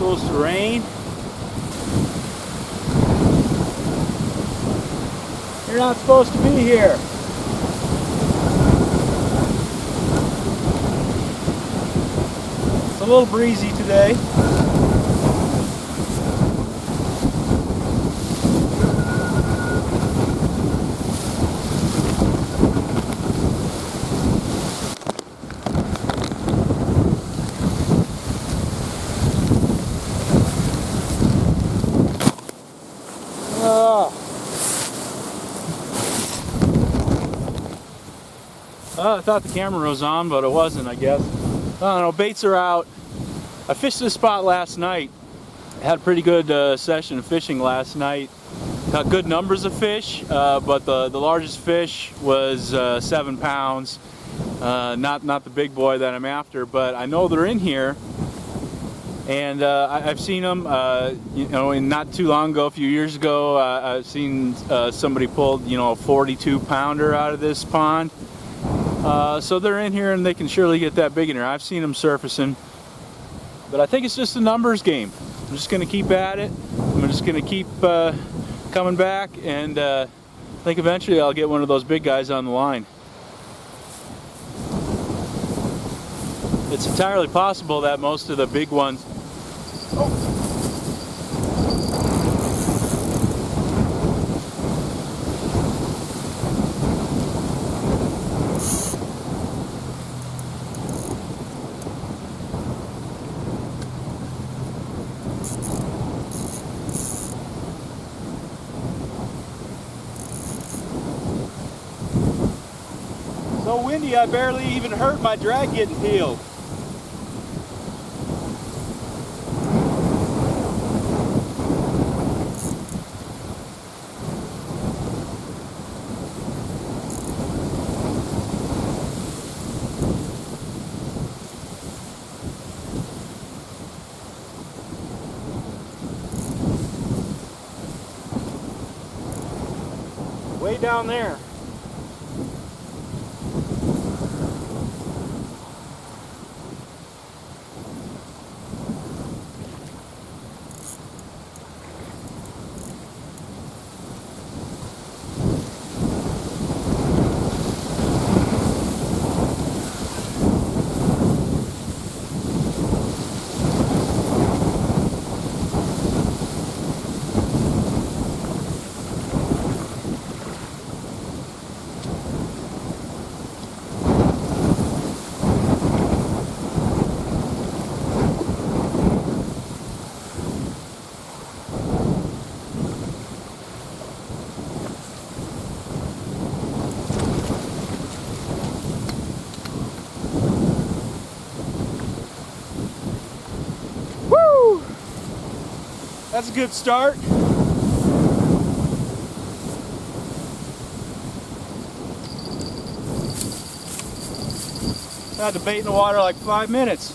supposed to rain. You're not supposed to be here. It's a little breezy today. I thought the camera was on, but it wasn't, I guess. I don't know, baits are out. I fished this spot last night. I had a pretty good session of fishing last night. Got good numbers of fish, but the largest fish was 7 pounds. Not the big boy that I'm after, but I know they're in here. And I've seen them, you know, and not too long ago, a few years ago, I've seen somebody pulled, you know, a 42 pounder out of this pond. So they're in here and they can surely get that big in here. I've seen them surfacing, but I think it's just a numbers game. I'm just going to keep at it. I'm just going to keep coming back, and I think eventually I'll get one of those big guys on the line. It's entirely possible that most of the big ones... Oh. So windy, I barely even hurt my drag getting peeled. Way down there. That's a good start. I had to bait in the water like 5 minutes.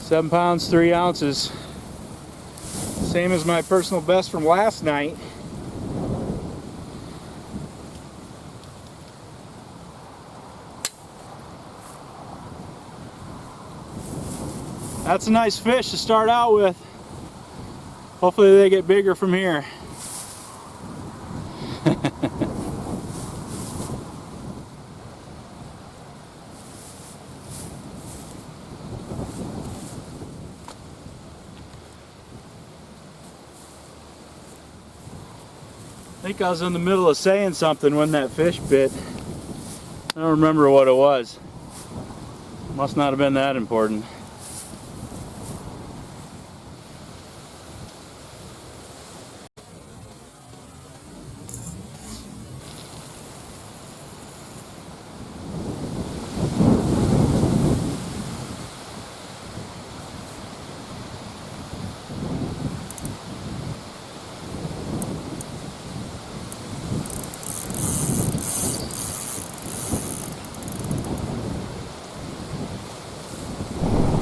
£7 pounds, 3 ounces. Same as my personal best from last night. That's a nice fish to start out with. Hopefully they get bigger from here. I think I was in the middle of saying something when that fish bit. I don't remember what it was. Must not have been that important.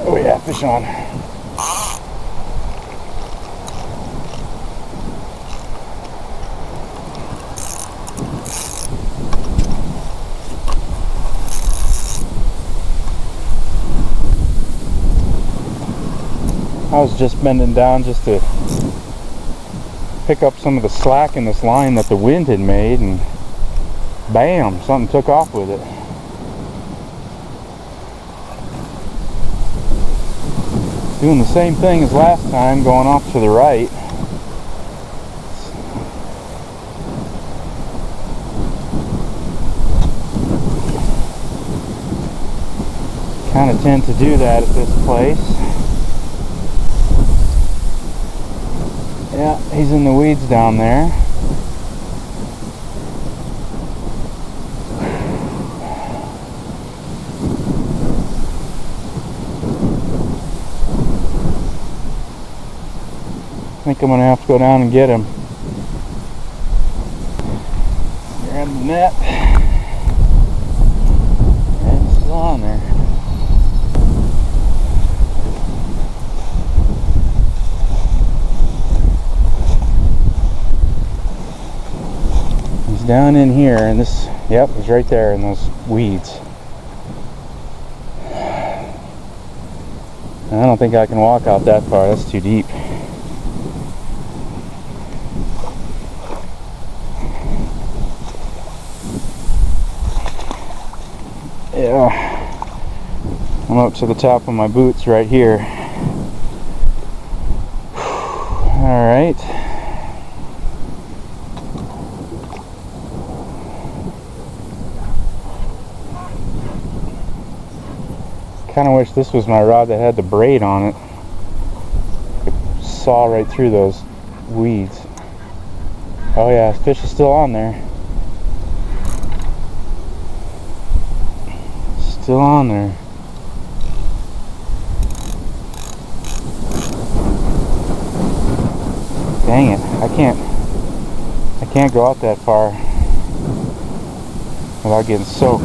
Oh yeah, fish on. I was just bending down just to pick up some of the slack in this line that the wind had made, and bam, something took off with it. Doing the same thing as last time, going off to the right. Kind of tend to do that at this place. Yeah, he's in the weeds down there. I think I'm going to have to go down and get him. Grab the net. And it's still on there. He's down in here, and this, yep, he's right there in those weeds. I don't think I can walk out that far, that's too deep. Yeah, I'm up to the top of my boots right here. Alright. Kind of wish this was my rod that had the braid on it. I could saw right through those weeds. Oh yeah, the fish is still on there. Still on there. Dang it, I can't go out that far without getting soaked.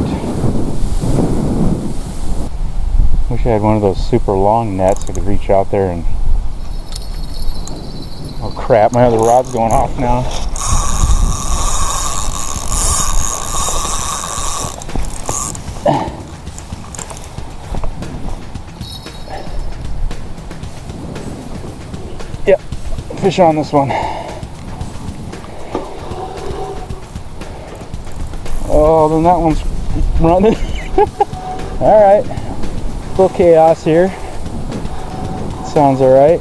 Wish I had one of those super long nets I could reach out there and... Oh crap, my other rod's going off now. Yep, fish on this one. Oh, then that one's running. Alright. A little chaos here. Sounds alright.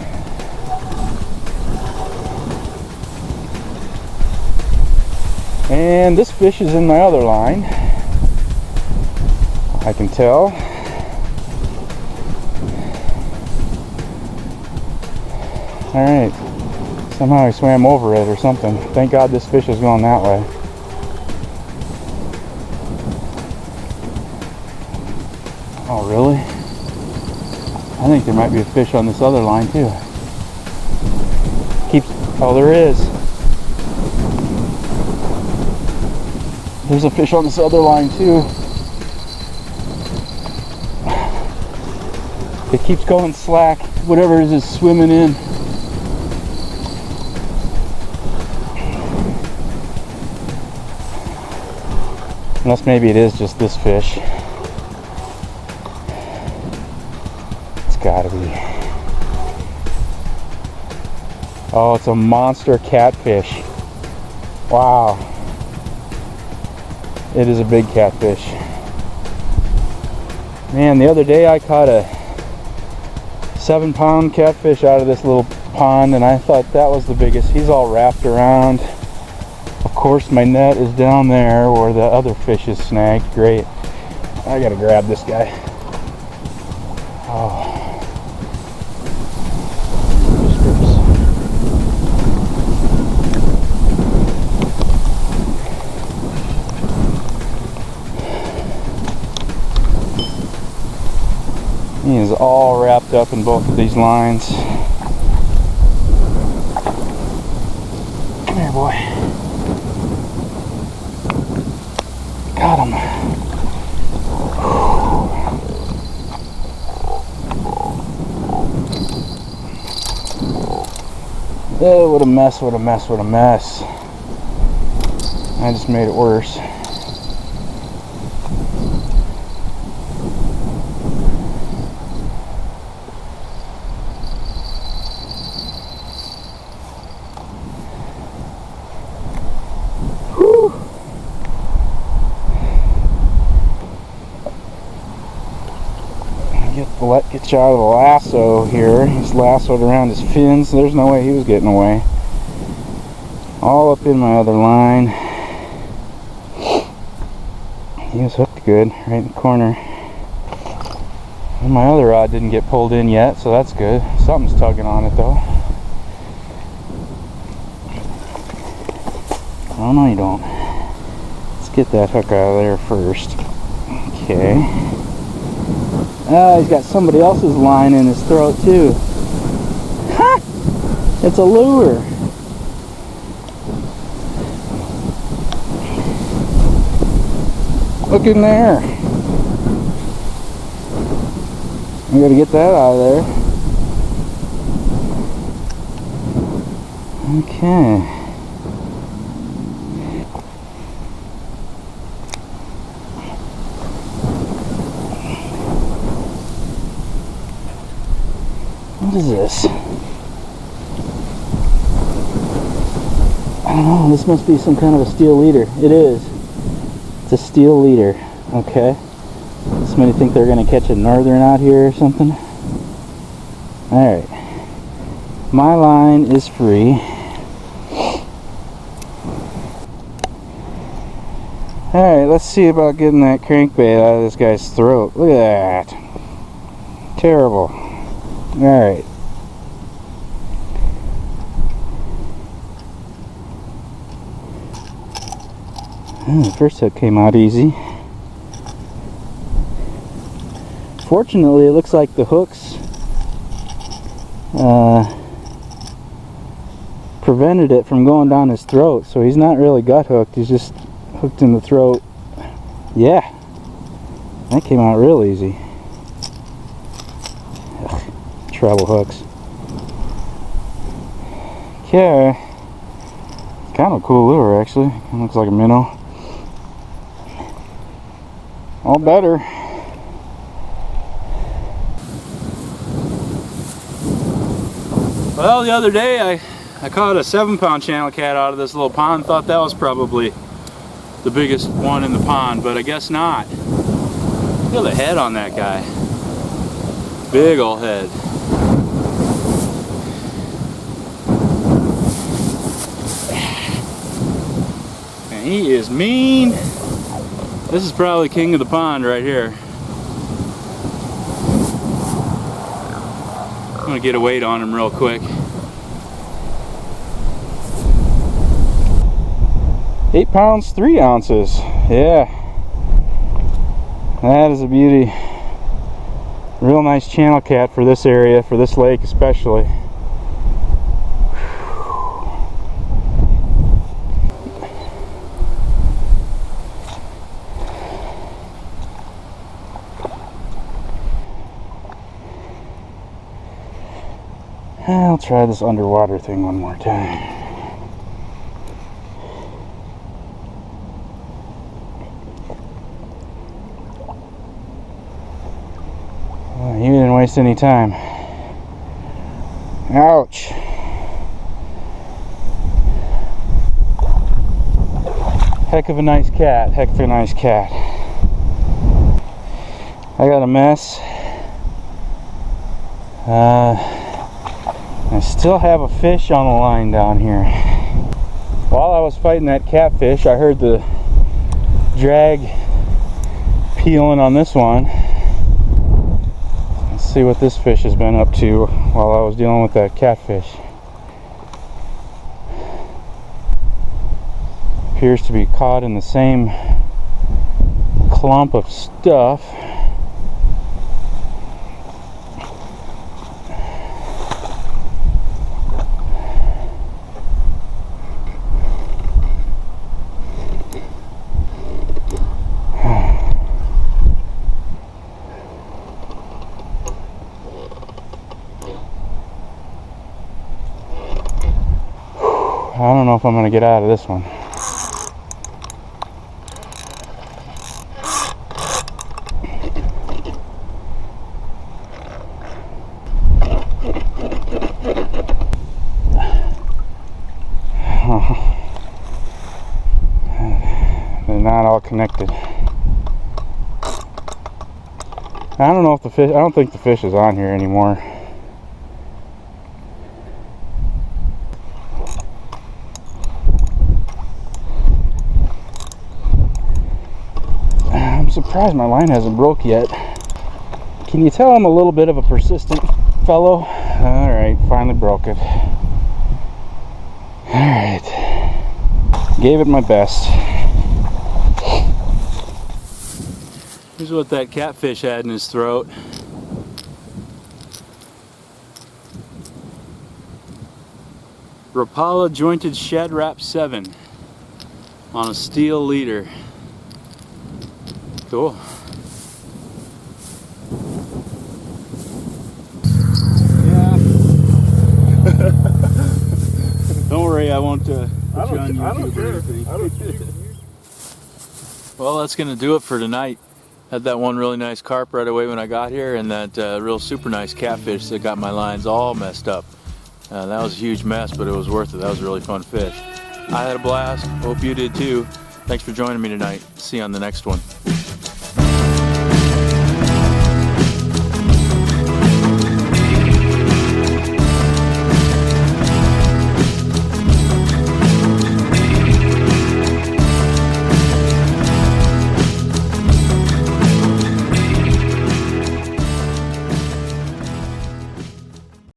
And this fish is in my other line. I can tell. Alright. Somehow he swam over it or something. Thank God this fish is going that way. Oh, really? I think there might be a fish on this other line too. Oh, there is. There's a fish on this other line too. It keeps going slack. Whatever it is swimming in. Unless maybe it is just this fish. Gotta be. Oh, it's a monster catfish. Wow. It is a big catfish. Man, the other day I caught a 7-pound catfish out of this little pond, and I thought that was the biggest. He's all wrapped around. Of course, my net is down there where the other fish is snagged. Great. I gotta grab this guy. Oh. He is all wrapped up in both of these lines. Come here, boy. Got him. Oh, what a mess, what a mess, what a mess. I just made it worse. catch out of the lasso here. He's lassoed around his fins. There's no way he was getting away. All up in my other line. He was hooked good, right in the corner. And my other rod didn't get pulled in yet, so that's good. Something's tugging on it though. Oh no, you don't. Let's get that hook out of there first. Okay. He's got somebody else's line in his throat too. Ha! It's a lure. Look in there. We gotta get that out of there. Okay. What is this? I don't know, this must be some kind of a steel leader. It is. It's a steel leader. Okay. This many think they're going to catch a northern out here or something. Alright. My line is free. Alright, let's see about getting that crankbait out of this guy's throat. Look at that. Terrible. Alright. The first hook came out easy. Fortunately, it looks like the hooks prevented it from going down his throat, so he's not really gut hooked, he's just hooked in the throat. Yeah, that came out real easy. Ugh, treble hooks. Okay, kind of a cool lure actually. It looks like a minnow. All better. Well, the other day I caught a 7-pound channel cat out of this little pond. Thought that was probably the biggest one in the pond, but I guess not. Look at the head on that guy. Big old head. And he is mean. This is probably king of the pond right here. I'm gonna get a weight on him real quick. 8 pounds, 3 ounces. Yeah. That is a beauty. Real nice channel cat for this area, for this lake especially. I'll try this underwater thing one more time. Well, you didn't waste any time. Ouch. Heck of a nice cat. Heck of a nice cat. I got a mess. I still have a fish on the line down here. While I was fighting that catfish, I heard the drag peeling on this one. Let's see what this fish has been up to while I was dealing with that catfish. Appears to be caught in the same clump of stuff. I don't know if I'm going to get out of this one. They're not all connected. I don't know if the fish, I don't think the fish is on here anymore. I'm surprised my line hasn't broke yet. Can you tell I'm a little bit of a persistent fellow? Alright, finally broke it. Alright. Gave it my best. Here's what that catfish had in his throat. Rapala jointed shad wrap 7 on a steel leader. Cool. Yeah. Don't worry, I won't put you on YouTube I don't or care. anything. I don't care. Well, that's going to do it for tonight. Had that one really nice carp right away when I got here, and that real super nice catfish that got my lines all messed up. That was a huge mess, but it was worth it. That was a really fun fish. I had a blast. Hope you did too. Thanks for joining me tonight. See you on the next one.